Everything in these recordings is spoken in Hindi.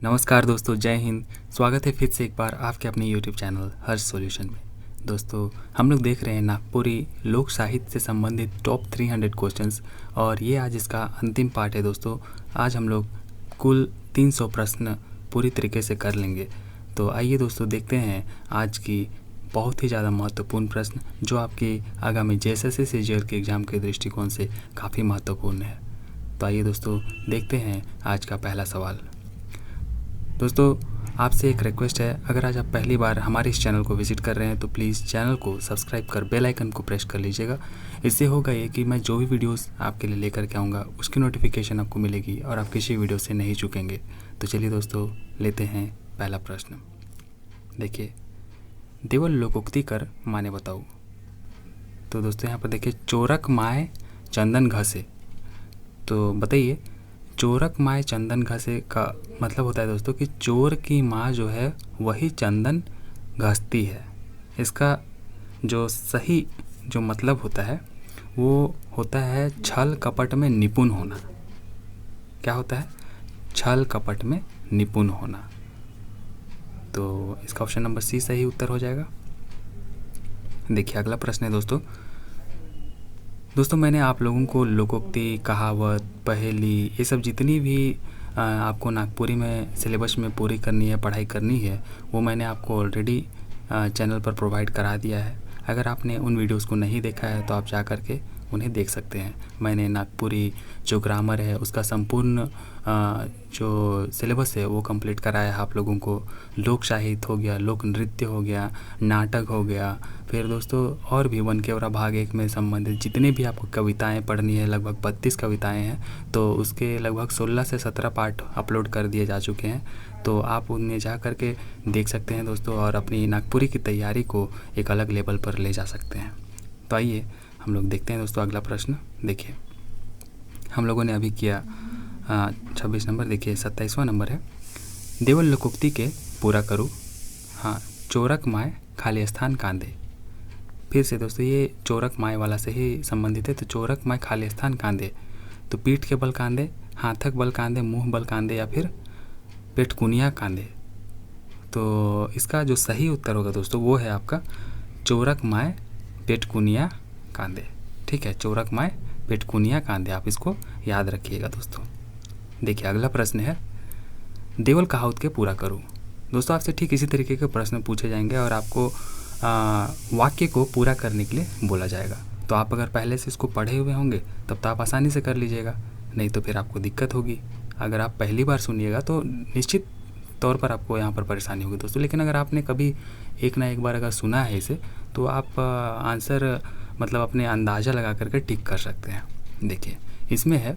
नमस्कार दोस्तों, जय हिंद। स्वागत है फिर से एक बार आपके अपने यूट्यूब चैनल हर्ष सॉल्यूशन में। दोस्तों, हम लोग देख रहे हैं नागपुरी लोक साहित्य से संबंधित टॉप 300 क्वेश्चंस और ये आज इसका अंतिम पार्ट है। दोस्तों, आज हम लोग कुल 300 प्रश्न पूरी तरीके से कर लेंगे। तो आइए दोस्तों, देखते हैं आज की बहुत ही ज़्यादा महत्वपूर्ण प्रश्न जो आपकी आगामी जेएसएससी सीजीएल के एग्ज़ाम के दृष्टिकोण से काफ़ी महत्वपूर्ण है। तो आइए दोस्तों, देखते हैं आज का पहला सवाल। दोस्तों, आपसे एक रिक्वेस्ट है, अगर आज आप पहली बार हमारे इस चैनल को विज़िट कर रहे हैं तो प्लीज़ चैनल को सब्सक्राइब कर बेल आइकन को प्रेस कर लीजिएगा। इससे होगा ये कि मैं जो भी वीडियोस आपके लिए लेकर के आऊँगा उसकी नोटिफिकेशन आपको मिलेगी और आप किसी वीडियो से नहीं चूकेंगे। तो चलिए दोस्तों, लेते हैं पहला प्रश्न। देखिए, देवल लोकोक्ति कर माने बताओ। तो दोस्तों यहाँ पर देखिए, चोरक माए चंदन घसे। तो बताइए, चोरक माए चंदन घसे का मतलब होता है दोस्तों कि चोर की माँ जो है वही चंदन घसती है। इसका जो सही जो मतलब होता है वो होता है छल कपट में निपुण होना। क्या होता है? छल कपट में निपुण होना। तो इसका ऑप्शन नंबर सी सही उत्तर हो जाएगा। देखिए, अगला प्रश्न है दोस्तों, मैंने आप लोगों को लोकोक्ति, कहावत, पहेली, ये सब जितनी भी आपको नागपुरी में सिलेबस में पूरी करनी है, पढ़ाई करनी है, वो मैंने आपको ऑलरेडी चैनल पर प्रोवाइड करा दिया है। अगर आपने उन वीडियोस को नहीं देखा है तो आप जा कर के उन्हें देख सकते हैं। मैंने नागपुरी जो ग्रामर है उसका संपूर्ण जो सिलेबस है वो कंप्लीट कराया है आप लोगों को। लोक साहित्य हो गया, लोक नृत्य हो गया, नाटक हो गया, फिर दोस्तों और भी वन केवरा भाग 1 में संबंधित जितने भी आपको कविताएं पढ़नी है, लगभग 32 कविताएं हैं, तो उसके लगभग 16 से 17 पार्ट अपलोड कर दिए जा चुके हैं। तो आप उन्हें जा कर के देख सकते हैं दोस्तों और अपनी नागपुरी की तैयारी को एक अलग लेवल पर ले जा सकते हैं। तो आइए हम लोग देखते हैं दोस्तों अगला प्रश्न। देखिए, हम लोगों ने अभी किया 26 नंबर। देखिए, 27वां नंबर है, देवल लोकोक्ति के पूरा करूँ। हाँ, चोरक माए खाली स्थान कांदे। फिर से दोस्तों, ये चोरक माए वाला से ही संबंधित है। तो चोरक माए खाली स्थान कांदे, तो पीठ के बल कांदे, हाथक बल कांदे, मुंह बल कांदे या फिर पेटकुनिया कांदे। तो इसका जो सही उत्तर होगा दोस्तों वो है आपका चोरक माए पेटकुनिया कांदे। ठीक है, चोरक माए पेटकुनिया कांदे, आप इसको याद रखिएगा दोस्तों। देखिए, अगला प्रश्न है, देवल कहावत के पूरा करूँ। दोस्तों, आपसे ठीक इसी तरीके के प्रश्न पूछे जाएंगे और आपको वाक्य को पूरा करने के लिए बोला जाएगा। तो आप अगर पहले से इसको पढ़े हुए होंगे तब तो आप आसानी से कर लीजिएगा, नहीं तो फिर आपको दिक्कत होगी। अगर आप पहली बार सुनिएगा तो निश्चित तौर पर आपको यहाँ पर परेशानी होगी दोस्तों। लेकिन अगर आपने कभी एक ना एक बार अगर सुना है इसे तो आप आंसर मतलब अपने अंदाज़ा लगा करके टिक कर सकते हैं। देखिए, इसमें है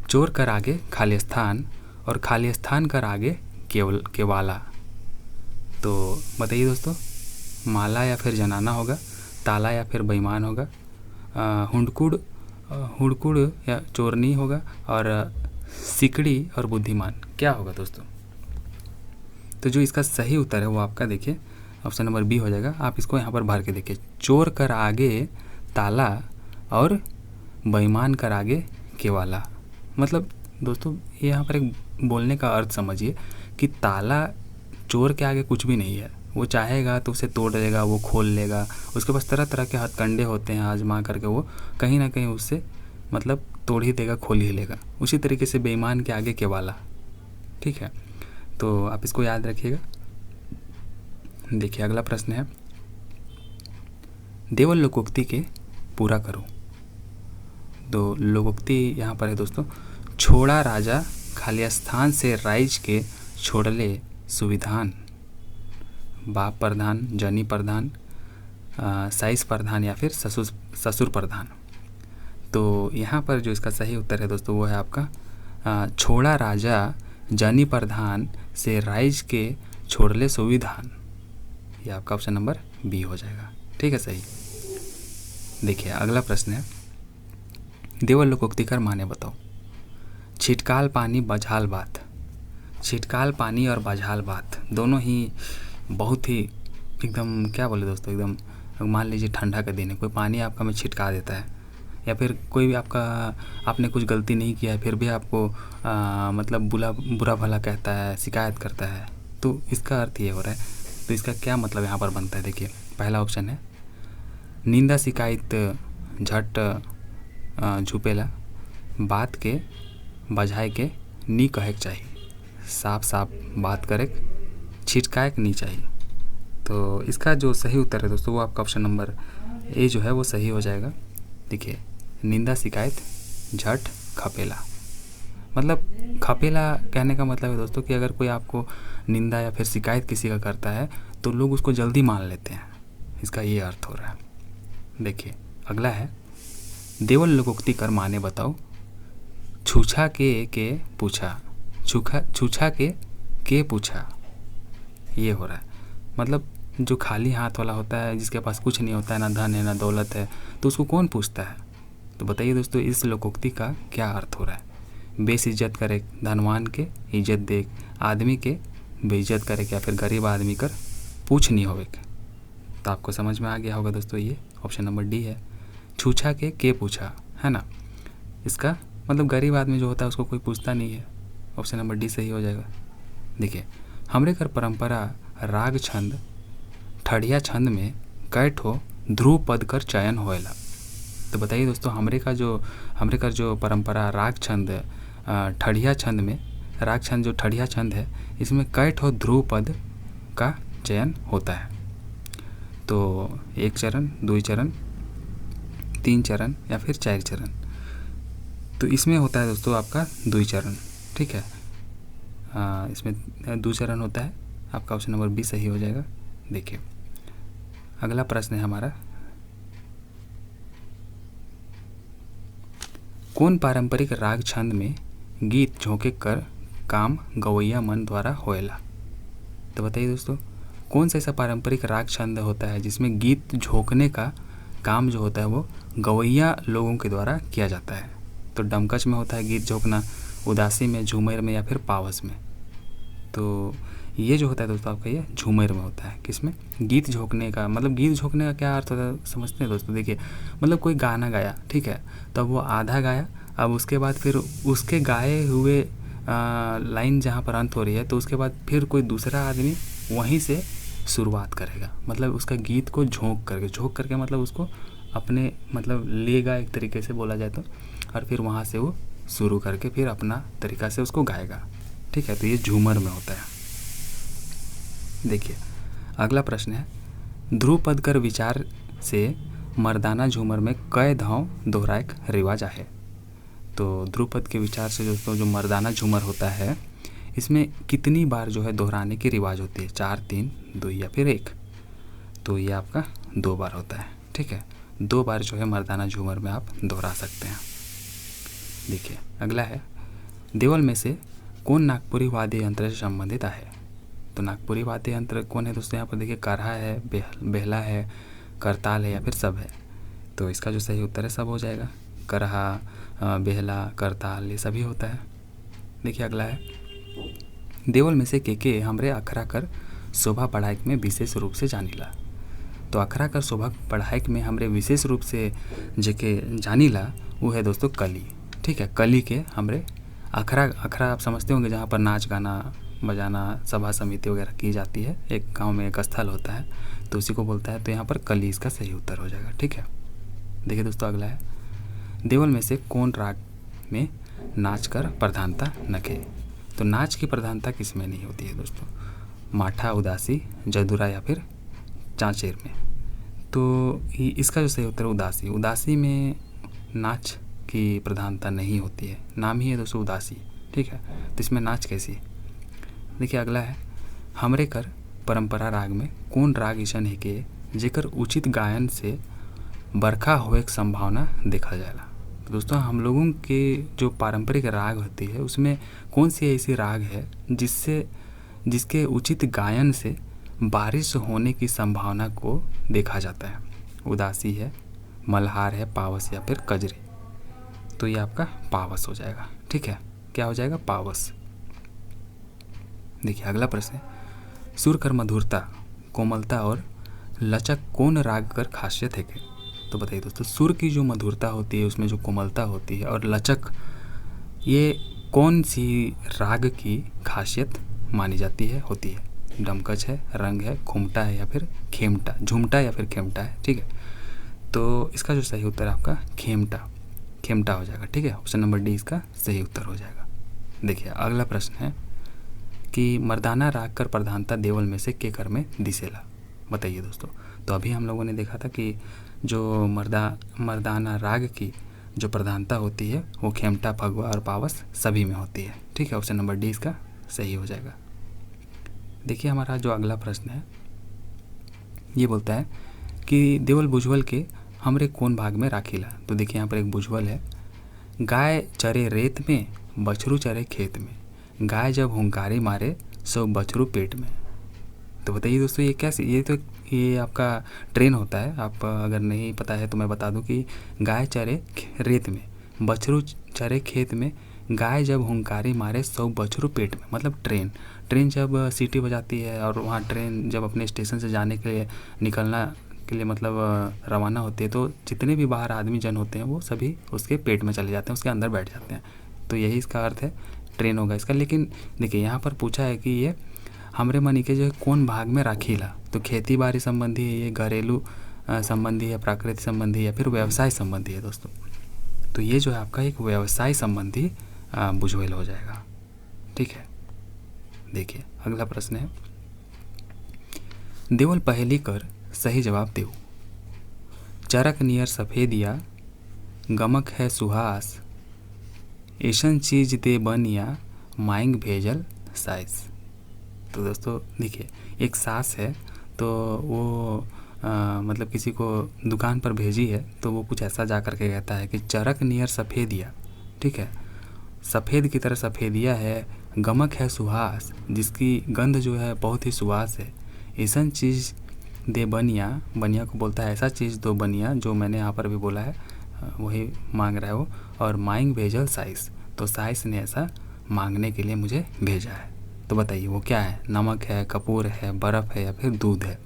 चोर कर आगे खाली स्थान और खाली स्थान कर आगे केवाला। तो बताइए दोस्तों, माला या फिर जनाना होगा, ताला या फिर बेईमान होगा, हुड़कुड़ या चोरनी होगा और सिकड़ी और बुद्धिमान क्या होगा दोस्तों? तो जो इसका सही उत्तर है वो आपका देखिए ऑप्शन नंबर बी हो जाएगा। आप इसको यहाँ पर भर के देखिए, चोर कर आगे ताला और बेईमान कर आगे केवाला। मतलब दोस्तों, ये यहाँ पर एक बोलने का अर्थ समझिए कि ताला चोर के आगे कुछ भी नहीं है। वो चाहेगा तो उसे तोड़ देगा, वो खोल लेगा, उसके पास तरह तरह के हथकंडे होते हैं, आजमा करके वो कहीं ना कहीं उससे मतलब तोड़ ही देगा, खोल ही लेगा। उसी तरीके से बेईमान के आगे केवाला। ठीक है, तो आप इसको याद रखिएगा। देखिए, अगला प्रश्न है, देवल लोकोक्ति के पूरा करो। तो लोकोक्ति यहाँ पर है दोस्तों, छोड़ा राजा खाली स्थान से राइज के छोड़ले सुविधान। बाप प्रधान, जनी प्रधान, साइस प्रधान या फिर ससुर प्रधान। तो यहाँ पर जो इसका सही उत्तर है दोस्तों वो है आपका छोड़ा राजा जनी प्रधान से राइज के छोड़ले सुविधान। ये आपका ऑप्शन नंबर बी हो जाएगा। ठीक है, सही। देखिए, अगला प्रश्न है, देवल लोकोक्ति कर माने बताओ। छिटकाल पानी बझाल बात। छिटकाल पानी और बझाल बात दोनों ही बहुत ही एकदम क्या बोले दोस्तों, एकदम मान लीजिए ठंडा का दिन है, कोई पानी आपका में छिटका देता है या फिर कोई भी आपने कुछ गलती नहीं किया है फिर भी आपको मतलब बुरा भला कहता है, शिकायत करता है, तो इसका अर्थ ये हो रहा है। तो इसका क्या मतलब यहाँ पर बनता है, देखिए पहला ऑप्शन है निंदा शिकायत झट झुपेला, बात के बजाय के नी कहेक चाहिए, साफ साफ बात करे छिटकाएक नहीं चाहिए। तो इसका जो सही उत्तर है दोस्तों वो आपका ऑप्शन नंबर ए जो है वो सही हो जाएगा। देखिए निंदा शिकायत झट खपेला, मतलब खपेला कहने का मतलब है दोस्तों कि अगर कोई आपको निंदा या फिर शिकायत किसी का करता है तो लोग उसको जल्दी मान लेते हैं, इसका ये अर्थ हो रहा है। देखिए अगला है देवल लोकोक्ति कर माने बताओ, छूछा के पूछा, छूछा के पूछा, ये हो रहा है। मतलब जो खाली हाथ वाला होता है, जिसके पास कुछ नहीं होता है, ना धन है ना दौलत है, तो उसको कौन पूछता है। तो बताइए दोस्तों इस लोकोक्ति का क्या अर्थ हो रहा है। बेस इज्जत करे धनवान के, इज्जत देख आदमी के बेइज्जत करे, या फिर गरीब आदमी कर पूछ नहीं होवे। तो आपको समझ में आ गया होगा दोस्तों, ये ऑप्शन नंबर डी है, छूछा के पूछा, है ना। इसका मतलब गरीब आदमी जो होता है उसको कोई पूछता नहीं है, ऑप्शन नंबर डी सही हो जाएगा। देखिए हमरे कर परंपरा राग छंद ठड़िया छंद में कई ठो ध्रुव पद कर चयन होएला। तो बताइए दोस्तों हमरे का जो परंपरा राग छंद ठड़िया छंद में, राग छंद जो ठड़िया छंद है इसमें कई ठो ध्रुव पद का चयन होता है। तो 1 चरण, 2 चरण, 3 चरण या फिर 4 चरण। तो इसमें होता है दोस्तों आपका 2 चरण, ठीक है। इसमें 2 चरण होता है, आपका ऑप्शन नंबर बी सही हो जाएगा। देखिए अगला प्रश्न है हमारा, कौन पारंपरिक राग छंद में गीत झोंके कर काम गवैया मन द्वारा होएला। तो बताइए दोस्तों कौन सा ऐसा पारंपरिक राग छंद होता है जिसमें गीत झोंकने का काम जो होता है वो गवैया लोगों के द्वारा किया जाता है। तो डमकच में होता है गीत झोंकना, उदासी में, झूमर में या फिर पावस में। तो ये जो होता है दोस्तों आपका ये झूमर में होता है। किसमें? गीत झोंकने का। मतलब गीत झोंकने का क्या अर्थ होता है समझते हैं दोस्तों। देखिए मतलब कोई गाना गाया, ठीक है, तब वो आधा गाया, अब उसके बाद फिर उसके गाए हुए लाइन जहाँ पर अंत हो रही है तो उसके बाद फिर कोई दूसरा आदमी वहीं से शुरुआत करेगा। मतलब उसका गीत को झोंक करके मतलब उसको अपने मतलब लेगा एक तरीके से बोला जाए तो, और फिर वहाँ से वो शुरू करके फिर अपना तरीका से उसको गाएगा, ठीक है। तो ये झूमर में होता है। देखिए अगला प्रश्न है, ध्रुव पद कर विचार से मर्दाना झूमर में कई धाव दोहराए रिवाज आहे। तो ध्रुव पद के विचार से दोस्तों जो मर्दाना झूमर होता है इसमें कितनी बार जो है दोहराने की रिवाज होती है, 4, 3, 2 या फिर 1। तो ये आपका 2 बार होता है, ठीक है। 2 बार जो है मर्दाना झूमर में आप दोहरा सकते हैं। देखिए अगला है, देवल में से कौन नागपुरी वाद्य यंत्र से संबंधित है। तो नागपुरी वाद्य यंत्र कौन है दोस्तों, यहाँ पर देखिए करहा है, बेहला है, करताल है या फिर सब है। तो इसका जो सही उत्तर है सब हो जाएगा। करहा, बेहला, करताल ये सभी होता है। देखिए अगला है, देवल में से के हमरे अखरा कर शोभा बढ़ाइक में विशेष रूप से जानीला। तो अखरा कर शोभा बढ़ाइक में हमरे विशेष रूप से जेके जानीला वो है दोस्तों कली, ठीक है। कली के हमरे अखरा आप समझते होंगे जहाँ पर नाच गाना बजाना सभा समिति वगैरह की जाती है, एक गांव में एक स्थल होता है तो उसी को बोलता है। तो यहाँ पर कली इसका सही उत्तर हो जाएगा, ठीक है। देखिए दोस्तों अगला है, देवल में से कौन राग में नाच कर प्रधानता नखे। तो नाच की प्रधानता किस में नहीं होती है दोस्तों, माठा, उदासी, जदुरा या फिर चांचेर में। तो इसका जो सही उत्तर है उदासी में नाच की प्रधानता नहीं होती है, नाम ही है दोस्तों उदासी, ठीक है। तो इसमें नाच कैसी। देखिए अगला है, हमरे कर परंपरा राग में कौन राग ईशन है के जेकर उचित गायन से बरखा होए की संभावना देखा जाएगा। तो दोस्तों हम लोगों के जो पारंपरिक राग होती है उसमें कौन सी ऐसी राग है जिसके उचित गायन से बारिश होने की संभावना को देखा जाता है। उदासी है, मल्हार है, पावस या फिर कजरी। तो ये आपका पावस हो जाएगा, ठीक है। क्या हो जाएगा? पावस। देखिए अगला प्रश्न है, सुर कर मधुरता, कोमलता और लचक कौन राग कर खासियत है के। तो बताइए दोस्तों, सुर की जो मधुरता होती है, उसमें जो कोमलता होती है और लचक, ये कौन सी राग की खासियत मानी जाती है, होती है? डमकच है, रंग है, घुमटा है या फिर खेमटा, झुमटा या फिर खेमटा है, ठीक है। तो इसका जो सही उत्तर है आपका खेमटा, खेमटा हो जाएगा, ठीक है। ऑप्शन नंबर डी इसका सही उत्तर हो जाएगा। देखिए अगला प्रश्न है कि मर्दाना राग कर प्रधानता देवल में से के कर में दिसेला। बताइए दोस्तों, तो अभी हम लोगों ने देखा था कि जो मर्दाना राग की जो प्रधानता होती है वो खेमटा, फगवा और पावस सभी में होती है, ठीक है। ऑप्शन नंबर डी इसका सही हो जाएगा। देखिए हमारा जो अगला प्रश्न है ये बोलता है कि देवल बुझवल के हमरे कौन भाग में राखीला। तो देखिए यहाँ पर एक बुझवल है, गाय चरे रेत में, बछरू चरे खेत में, गाय जब हुंकारी मारे सो बछरू पेट में। तो बताइए दोस्तों ये कैसे, ये आपका ट्रेन होता है। आप अगर नहीं पता है तो मैं बता दूं कि गाय चरे रेत में, बछरू चरे खेत में, गाय जब हुंकारी मारे सो बछरू पेट में, मतलब ट्रेन जब सीटी बजाती है और वहाँ ट्रेन जब अपने स्टेशन से जाने के लिए निकलना के लिए मतलब रवाना होती है, तो जितने भी बाहर आदमी जन होते हैं वो सभी उसके पेट में चले जाते हैं, उसके अंदर बैठ जाते हैं। तो यही इसका अर्थ है, ट्रेन होगा इसका। लेकिन देखिए यहाँ पर पूछा है कि ये हमरे मनी के जो है कौन भाग में राखीला। तो खेती बाड़ी संबंधी है, ये घरेलू संबंधी है, प्राकृतिक संबंधी या फिर व्यवसाय संबंधी है दोस्तों। तो ये जो है आपका एक व्यवसाय संबंधी बुझवेल हो जाएगा, ठीक है। देखिए अगला प्रश्न है, देवल पहेली कर सही जवाब देव। चरक नियर सफ़ेदिया, गमक है सुहास, ऐसन चीज दे बनिया, मांग भेजल साइज। तो दोस्तों देखिए एक सास है, तो वो मतलब किसी को दुकान पर भेजी है, तो वो कुछ ऐसा जा कर के कहता है कि चरक नियर सफ़ेदिया, ठीक है, सफ़ेद की तरह सफ़ेदिया है, गमक है सुहास, जिसकी गंध जो है बहुत ही सुहास है, ऐसन चीज़ दे बनिया, बनिया को बोलता है ऐसा चीज़ दो बनिया, जो मैंने यहाँ पर भी बोला है वही मांग रहा है वो, और मांग भेजल साइस, तो साइस ने ऐसा मांगने के लिए मुझे भेजा है। तो बताइए वो क्या है, नमक है, कपूर है, बर्फ़ है या फिर दूध है।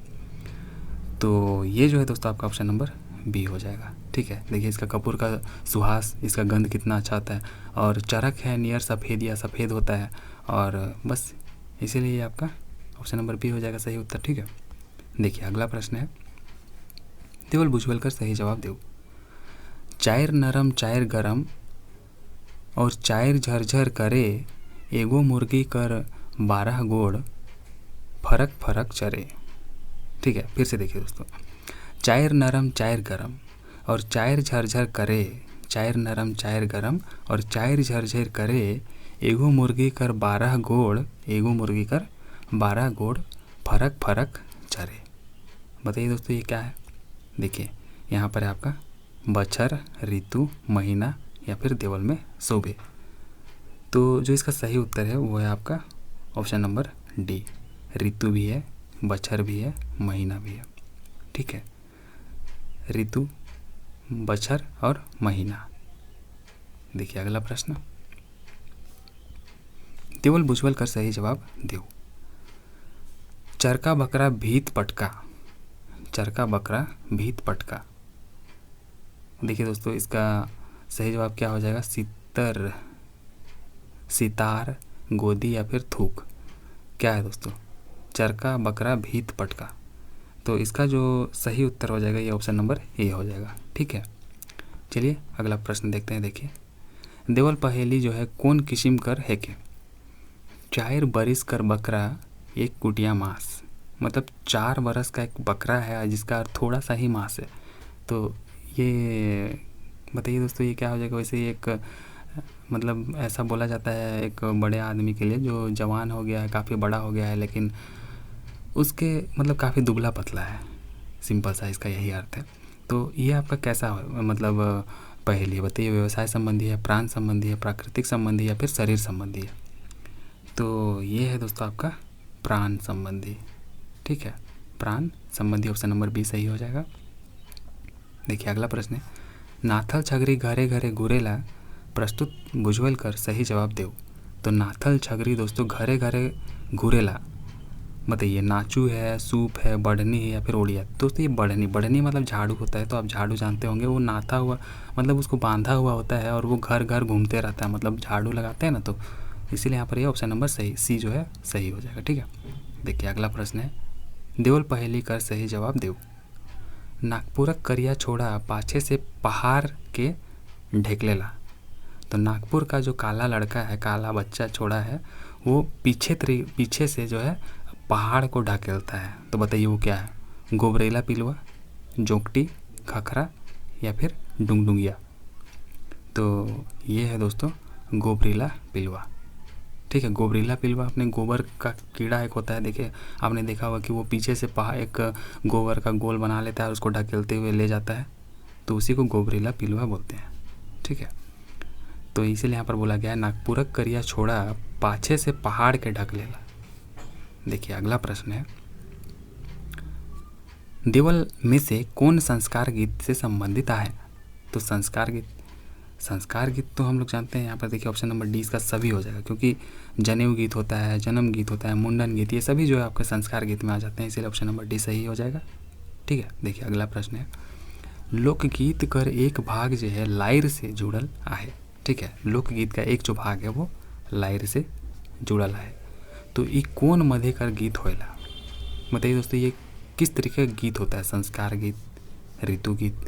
तो ये जो है दोस्तों आपका ऑप्शन नंबर बी हो जाएगा, ठीक है। देखिए इसका कपूर का सुहास, इसका गंध कितना अच्छा आता है, और चरक है नियर सफ़ेद या सफ़ेद होता है, और बस इसीलिए ये आपका ऑप्शन नंबर बी हो जाएगा सही उत्तर, ठीक है। देखिए अगला प्रश्न है, देवल बुझवल कर सही जवाब दो। चायर नरम चायर गरम और चायर झरझर करे, एगो मुर्गी कर 12 गोड़, फरक फरक चरे। ठीक है, फिर से देखिए दोस्तों, चायर नरम चायर गरम और चायर झरझर करे, चायर नरम चायर गरम और चायर झरझर करे, एगो मुर्गी कर 12 गोड़, एगो मुर्गी कर 12 गोड़, फरक फरक चरे। बताइए दोस्तों ये क्या है। देखिए यहाँ पर है आपका बछर, ऋतु, महीना या फिर देवल में शोभे। तो जो इसका सही उत्तर है वो है आपका ऑप्शन नंबर डी, ऋतु भी है, बछर भी है, महीना भी है। ठीक है, ऋतु, बछर और महीना। देखिए अगला प्रश्न, देवल बुझवल कर सही जवाब देव। चरका बकरा भीत पटका, चरका बकरा भीत पटका। देखिए दोस्तों इसका सही जवाब क्या हो जाएगा, सितर, सितार, गोदी या फिर थूक। क्या है दोस्तों, चरका बकरा भीत पटका। तो इसका जो सही उत्तर हो जाएगा ये ऑप्शन नंबर ए हो जाएगा। ठीक है, चलिए अगला प्रश्न देखते हैं। देखिए देवल पहेली जो है कौन किस्म कर है के, चार बरिस कर बकरा एक कुटिया मांस। मतलब 4 बरस का एक बकरा है जिसका थोड़ा सा ही मांस है। तो ये बताइए दोस्तों ये क्या हो जाएगा। वैसे एक मतलब ऐसा बोला जाता है एक बड़े आदमी के लिए जो जवान हो गया है, काफ़ी बड़ा हो गया है, लेकिन उसके मतलब काफ़ी दुबला पतला है, सिंपल सा इसका यही अर्थ है। तो ये आपका कैसा मतलब पहेली बताइए, व्यवसाय संबंधी है, प्राण संबंधी है, प्राकृतिक संबंधी या फिर शरीर संबंधी है। तो ये है दोस्तों आपका प्राण संबंधी। ठीक है, प्राण संबंधी ऑप्शन नंबर बी सही हो जाएगा। देखिए अगला प्रश्न है, नाथल छगरी घरे घरे घुरेला, प्रस्तुत बुझवल कर सही जवाब देव। तो नाथल छगरी दोस्तों घरे घरे घुरेला, बताइए, नाचू है, सूप है, बढ़नी है या फिर ओड़िया। दोस्तों ये बढ़नी मतलब झाड़ू होता है, तो आप झाड़ू जानते होंगे, वो नाथा हुआ मतलब उसको बांधा हुआ होता है और वो घर घर घूमते रहता है, मतलब झाड़ू लगाते हैं ना, तो इसीलिए यहाँ पर ये ऑप्शन नंबर सही सी जो है सही हो जाएगा। ठीक है, देखिए अगला प्रश्न है, देवल पहेली कर सही जवाब देव। नागपुरक करिया छोड़ा पाछे से पहाड़ के ढेकलेला। तो नागपुर का जो काला लड़का है, काला बच्चा छोड़ा है, वो पीछे से जो है पहाड़ को ढकेलता है। तो बताइए वो क्या है? गोबरेला पिलुआ, जोंकटी, खखरा या फिर डुंगडुंगिया। तो ये है दोस्तों गोबरेला पिलुआ। ठीक है, गोबरेला पिलुआ अपने गोबर का कीड़ा एक होता है, देखिए आपने देखा होगा कि वो पीछे से एक गोबर का गोल बना लेता है और उसको ढकेलते हुए ले जाता है, तो उसी को गोबरेला पिलुआ बोलते हैं। ठीक है, तो इसीलिए यहाँ पर बोला गया है नागपुरक करिया छोड़ा पाछे से पहाड़ के ढकलेला। देखिए अगला प्रश्न है, देवल में से कौन संस्कार गीत से संबंधित है? तो संस्कार गीत तो हम लोग जानते हैं, यहाँ पर देखिए ऑप्शन नंबर डी इसका सभी हो जाएगा, क्योंकि जनेऊ गीत होता है, जन्म गीत होता है, मुंडन गीत, ये सभी जो है आपके संस्कार गीत में आ जाते हैं, इसलिए ऑप्शन नंबर डी सही हो जाएगा। ठीक है, देखिए अगला प्रश्न है, लोकगीत कर एक भाग जो है लायर से जुड़ल है। ठीक है, लोकगीत का एक जो भाग है वो लायर से जुड़ल है, तो ये कौन मध्य कर गीत होएला? बताइए दोस्तों ये किस तरीके का गीत होता है? संस्कार गीत, ऋतु गीत,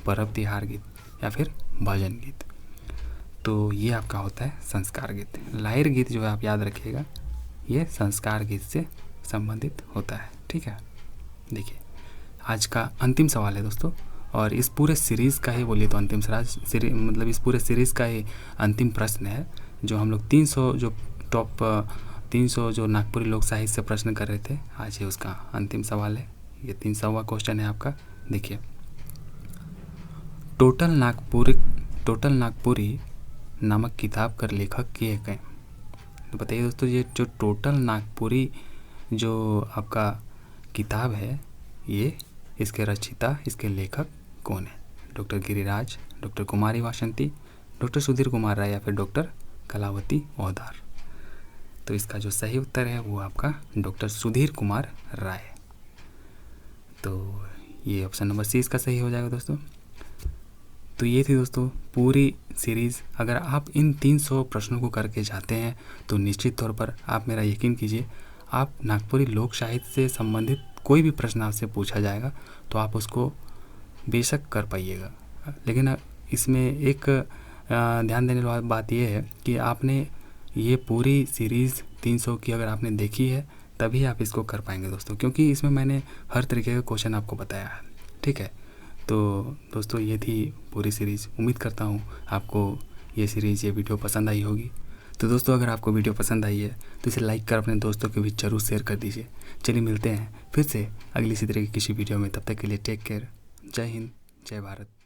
पर्व तिहार गीत या फिर भजन गीत। तो ये आपका होता है संस्कार गीत। लायर गीत जो है आप याद रखिएगा, ये संस्कार गीत से संबंधित होता है। ठीक है, देखिए आज का अंतिम सवाल है दोस्तों, और इस पूरे सीरीज़ का ही बोलिए तो अंतिम मतलब इस पूरे सीरीज़ का ही अंतिम प्रश्न है, जो हम लोग 300 जो टॉप 300 जो नागपुरी लोक साहित्य से प्रश्न कर रहे थे, आज ये उसका अंतिम सवाल है। ये 300वां क्वेश्चन है आपका। देखिए, टोटल नागपुरी नामक किताब का लेखक के हैं? तो बताइए दोस्तों ये जो टोटल नागपुरी जो आपका किताब है, ये इसके रचयिता, इसके लेखक कौन है? डॉक्टर गिरिराज, डॉक्टर कुमारी वासंती, डॉक्टर सुधीर कुमार राय या फिर डॉक्टर कलावती ओहदार। तो इसका जो सही उत्तर है वो आपका डॉक्टर सुधीर कुमार राय। तो ये ऑप्शन नंबर सी इसका सही हो जाएगा दोस्तों। तो ये थी दोस्तों पूरी सीरीज़। अगर आप इन 300 प्रश्नों को करके जाते हैं तो निश्चित तौर पर आप मेरा यकीन कीजिए, आप नागपुरी लोक साहित्य से संबंधित कोई भी प्रश्न आपसे पूछा जाएगा तो आप उसको बेशक कर पाइएगा। लेकिन इसमें एक ध्यान देने वाली बात यह है कि आपने ये पूरी सीरीज़ 300 की अगर आपने देखी है तभी आप इसको कर पाएंगे दोस्तों, क्योंकि इसमें मैंने हर तरीके का क्वेश्चन आपको बताया है। ठीक है, तो दोस्तों ये थी पूरी सीरीज़। उम्मीद करता हूँ आपको ये सीरीज़, ये वीडियो पसंद आई होगी। तो दोस्तों अगर आपको वीडियो पसंद आई है तो इसे लाइक कर अपने दोस्तों के बीच जरूर शेयर कर दीजिए। चलिए मिलते हैं फिर से अगली इसी तरह की किसी वीडियो में, तब तक के लिए टेक केयर। जय हिंद, जय भारत।